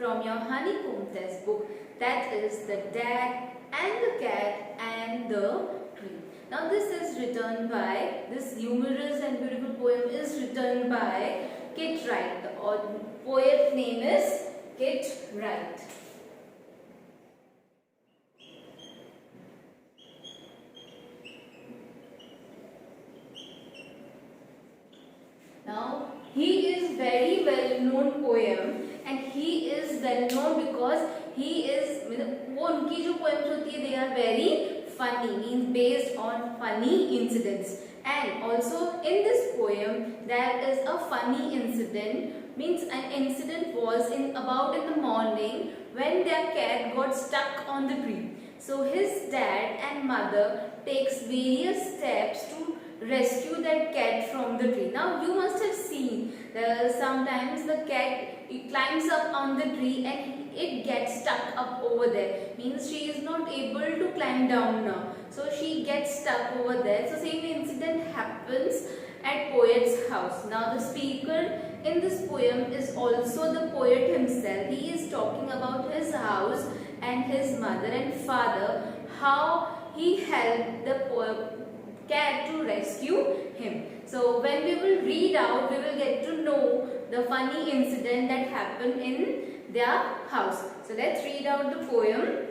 from your honeycomb test book, that is the dad and the cat and the tree. Now this is written by, this humorous and beautiful poem is written by Kit Wright. The poet name is Kit Wright. Now he is very well known poem, and he is well known because he is, वो उनकी जो poems होती है, they are very funny, means based on funny incidents. And also in this poem there is a funny incident, means an incident was about in the morning when their cat got stuck on the tree. So his dad and mother takes various steps to rescue that cat from the tree. Now you must have seen sometimes the cat, it climbs up on the tree and it gets stuck up over there, means she is not able to climb down now, so she gets stuck over there. So same incident happens at poet's house. Now the speaker in this poem is also the poet himself. He is talking about his house and his mother and father, how he helped the cat to rescue him. So when we will read out, we will get to know the funny incident that happened in their house. So let's read out the poem.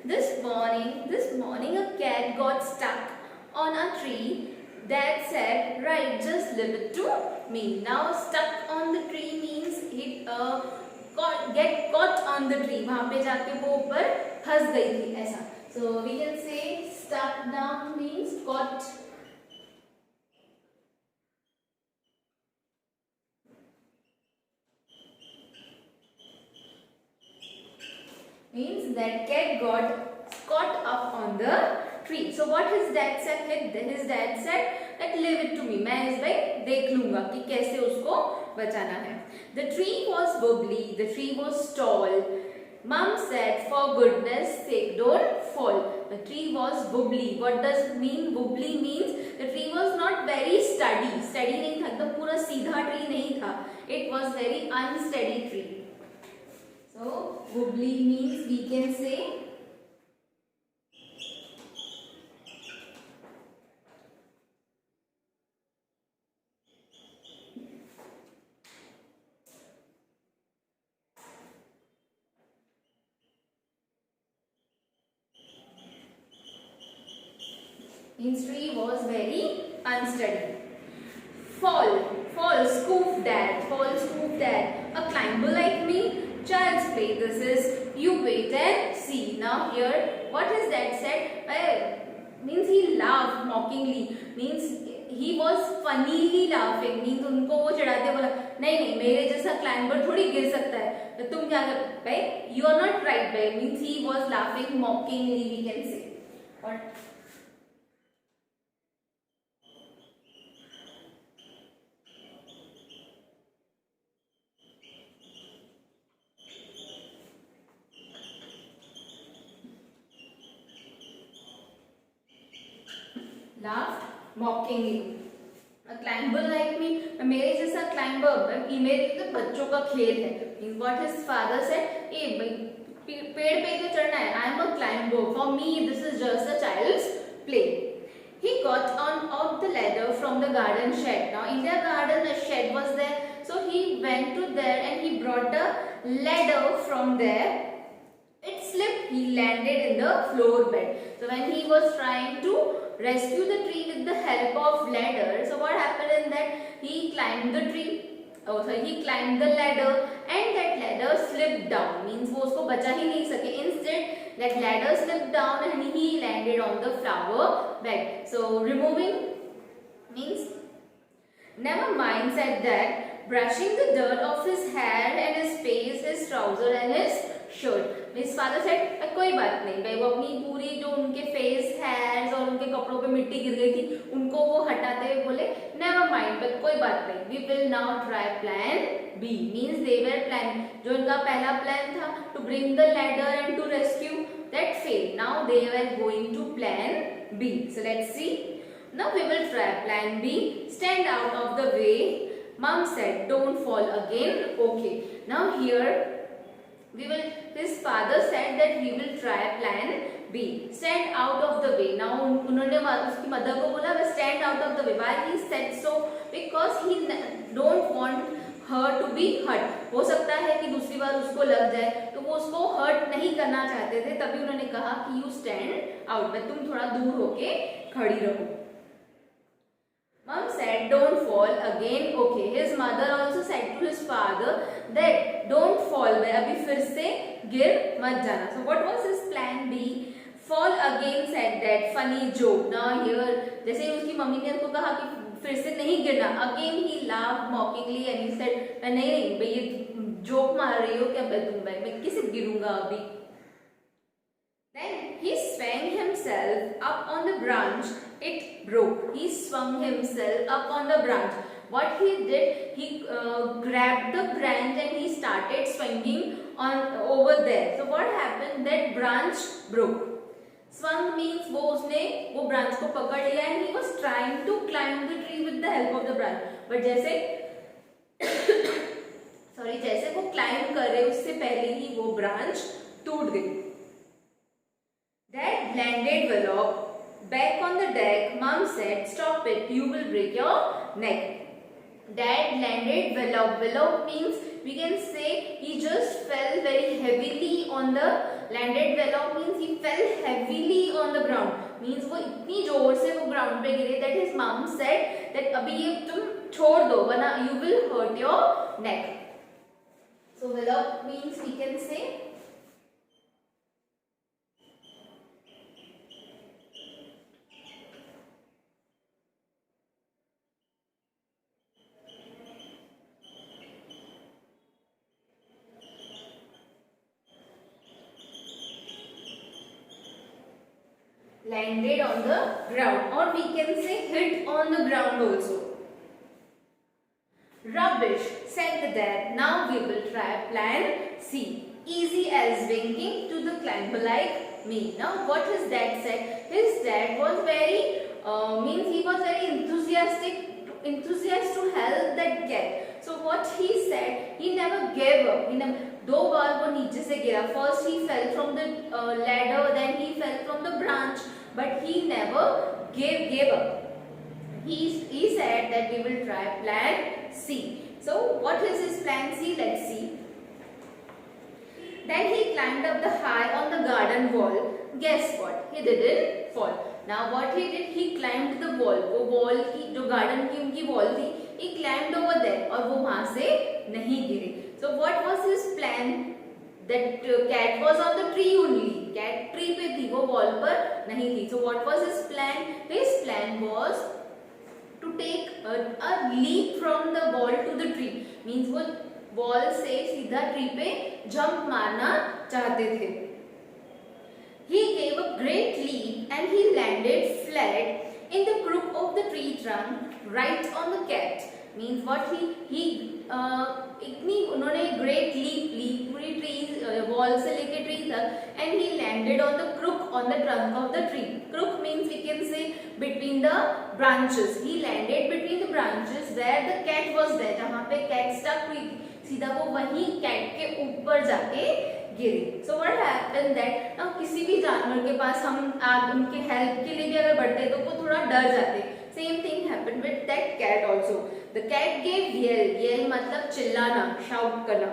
This morning a cat got stuck on a tree. Dad said, right, just leave it to me. Now stuck on the tree means it get caught on the tree. वहाँ पे जाके वो ऊपर फंस गई थी ऐसा. So we can say stuck down means caught. Means that cat got caught up on the tree. So what his dad said? His dad said that leave it to me. मैं इस बार देख लूँगा कि कैसे उसको बचाना है. The tree was wobbly. The tree was tall. Mom said, for goodness sake, don't fall. The tree was wobbly. What does it mean? Wobbly means the tree was not very steady. Steady नहीं था, एकदम पूरा सीधा tree नहीं था. It was very unsteady tree. So wobbly means we can say means tree was very unsteady. Fall, scoof dad, a climber like me, child's play, this is, you wait and see. Now here, what his dad said, means he laughed mockingly, means he was funnily laughing, means उनको वो चिढ़ाते बोला, नहीं मेरे जैसा climber थोड़ी गिर सकता है, तो तुम क्या कर, भाई, you are not right, भाई, means he was laughing mockingly, we can say. Or laughed mockingly. A climber like me, मेरे जैसा climber, मेरे तो बच्चों का खेल है. Means what his father said, ए भाई पेड़ पे तो चढ़ना है. I am a climber. For me, this is just a child's play. He got out the ladder from the garden shed. Now in their garden a shed was there, so he went to there and he brought a ladder from there. It slipped. He landed in the floor bed. So when he was trying to rescue the tree with the help of ladder, so what happened is that he climbed the tree. He climbed the ladder and that ladder slipped down. Means वो उसको बचा ही नहीं सके. Instead, that ladder slipped down and he landed on the flower bed. So removing means, never mind, said that, brushing the dirt off his hair and his face, his trouser and his shirt. His father said, कोई बात नहीं भाई, वो अपनी पूरी जो उनके face, hairs और उनके कपड़ों पे मिट्टी गिर गई थी, उनको वो हटाते हुए बोले, never mind, but कोई बात नहीं, we will now try plan B. Means they were planning, जो उनका पहला plan था to bring the ladder and to rescue, that failed. Now they were going to plan B. So let's see. Now we will try plan B. Stand out of the way. Mom said, don't fall again. Okay. Now here we will, his father said that we will try plan B, stand out of the way. Now उन्होंने उसकी mother को बोला वह stand out of the way. Why he said so? Because he don't want her to be hurt. हो सकता है कि दूसरी बार उसको लग जाए, तो वो उसको hurt नहीं करना चाहते थे, तभी उन्होंने कहा कि you stand out, तुम थोड़ा दूर होके खड़ी रहो. Mom said don't fall again. Okay, his mother also said to his father that don't fall. अभी फिर से गिर मत जाना. So what was his plan B? Fall again said that funny joke. Now here जैसे उसकी मम्मी ने उसको कहा कि फिर से नहीं गिरना, again he laughed mockingly and he said नहीं नहीं भाई ये जोक मार रही हो क्या तुम भाई, मैं किसे गिरूंगा अभी. Then he swung himself up on the branch. It broke. He swung himself up on the branch. What he did, he grabbed the branch and he started swinging on over there. So what happened? That branch broke. Swung means वो उसने वो branch को पकड़ लिया and he was trying to climb the tree with the help of the branch. But जैसे जैसे वो climb कर रहे उससे पहले ही वो branch टूट गई. Dad landed Willow back on the deck. Mom said, "Stop it! You will break your neck." Dad landed Willow. Willow means we can say he just fell very heavily on the landed. Willow means he fell heavily on the ground. Means वो इतनी जोर से वो ground पे गिरे that his mom said that अभी ये तुम छोड़ दो वरना you will hurt your neck. So Willow means we can say landed on the ground, or we can say hit on the ground also. Rubbish, said the dad. Now we will try plan C. Easy as winking to the climber like me. Now what his dad said? His dad was very means he was very enthusiastic to help that cat. So what he said, he never gave up. He never, दो बार वो नीचे से गिरा. First he fell from the ladder, then he fell from the branch, but he never gave up. He said that we will try plan C. So what is his plan C? Let's see. Then he climbed up the high on the garden wall. Guess what? He didn't fall. Now what he did? He climbed the wall. वो wall की जो garden की उनकी wall थी, he climbed over there और वो वहाँ से नहीं गिरे. So what was his plan? That cat was on the tree only. Cat tree पे थी, वो wall पर नहीं थी. So what was his plan? His plan was to take a leap from the wall to the tree. Means वो wall से सीधा tree पे jump मारना चाहते थे. He gave a great leap and he landed flat in the crook of the tree trunk right on the cat. Means what he इतनी उन्होंने great leap पूरी tree wall से लेके tree तक and he landed on the crook on the trunk of the tree. Crook means we can say between the branches. He landed between the branches where the cat was there. जहाँ पे cat stuck हुई सीधा वो वहीं cat के ऊपर जाके गिरी. So what happened that now किसी भी जानवर के पास हम उनके help के लिए भी अगर बढ़ते तो वो थोड़ा डर जाते. Same thing happened with that cat also. The cat gave yell. Yell मतलब चिल्लाना, shout करना.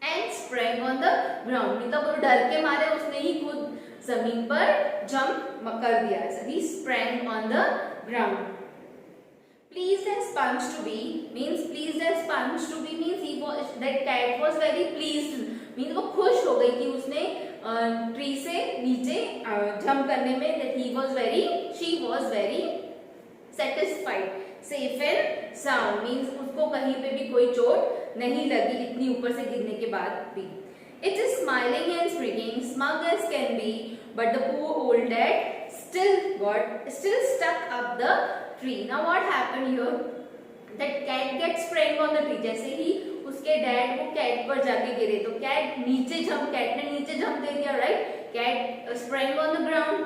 And sprang on the ground. मतलब वो डर के मारे उसने ही खुद जमीन पर jump कर दिया. So he sprang on the ground. Pleased as Punch to be means pleased as Punch to be means he was that cat was very pleased. Means वो खुश हो गई कि उसने ट्री से नीचे जंप करने में. That she was very satisfied. Safe and sound means उसको कहीं पे भी कोई चोट नहीं लगी इतनी ऊपर से गिरने के बाद भी. It is smiling and speaking, smug as can be, but the poor old dad still stuck up the tree. Now what happened here? That cat gets sprang on the tree. जैसे ही उसके डैड वो cat पर जाके गिरे तो cat ने नीचे jump दे दिया. Right, cat sprang on the ground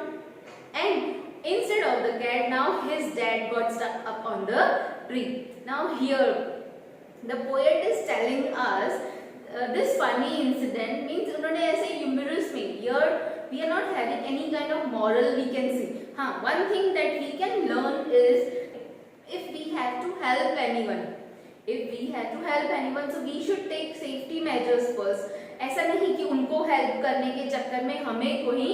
and instead of the cat now his dad got stuck up on the tree. Now here the poet is telling us this funny incident means उन्होंने ऐसे humorous में, here we are not having any kind of moral we can see. हाँ, one thing that we can learn is if we have to help anyone, so we should take safety measures first. ऐसा नहीं कि उनको help करने के चक्कर में हमें कोई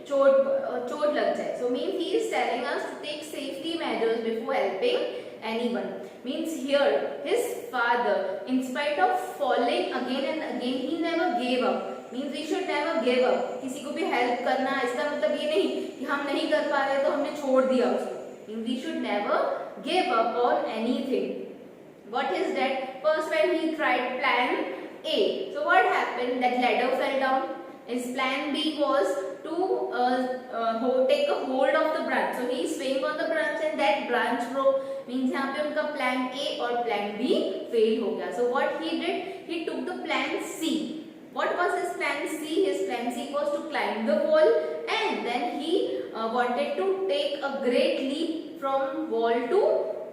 चोट लग जाए. So means he is telling us to take safety measures before helping anyone. Means here his father, in spite of falling again and again, he never gave up. Means we should never give up. किसी को भी help करना, इसका मतलब ये नहीं कि हम नहीं कर पा रहे तो हमने छोड़ दिया उसको. Means we should never give up on anything. What is that? First, when he tried plan A, so what happened? That ladder fell down. His plan B was to take a hold of the branch. So he swing on the branch and that branch broke. Means यहाँ पे उनका plan A और plan B fail हो गया. So what he did? He took the plan C. What was his plan C? His plan C was to climb the wall and then he wanted to take a great leap from wall to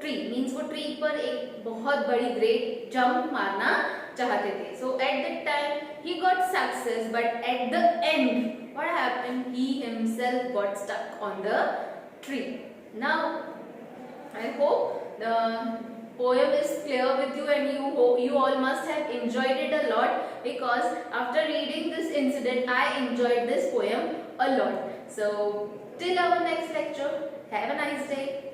tree. Means वो tree पर एक बहुत बड़ी great jump मारना चाहते थे. So at that time he got success, but at the end what happened? He himself got stuck on the tree. Now I hope the poem is clear with you and you all must have enjoyed it a lot, because after reading this incident I enjoyed this poem a lot. So till our next lecture, have a nice day.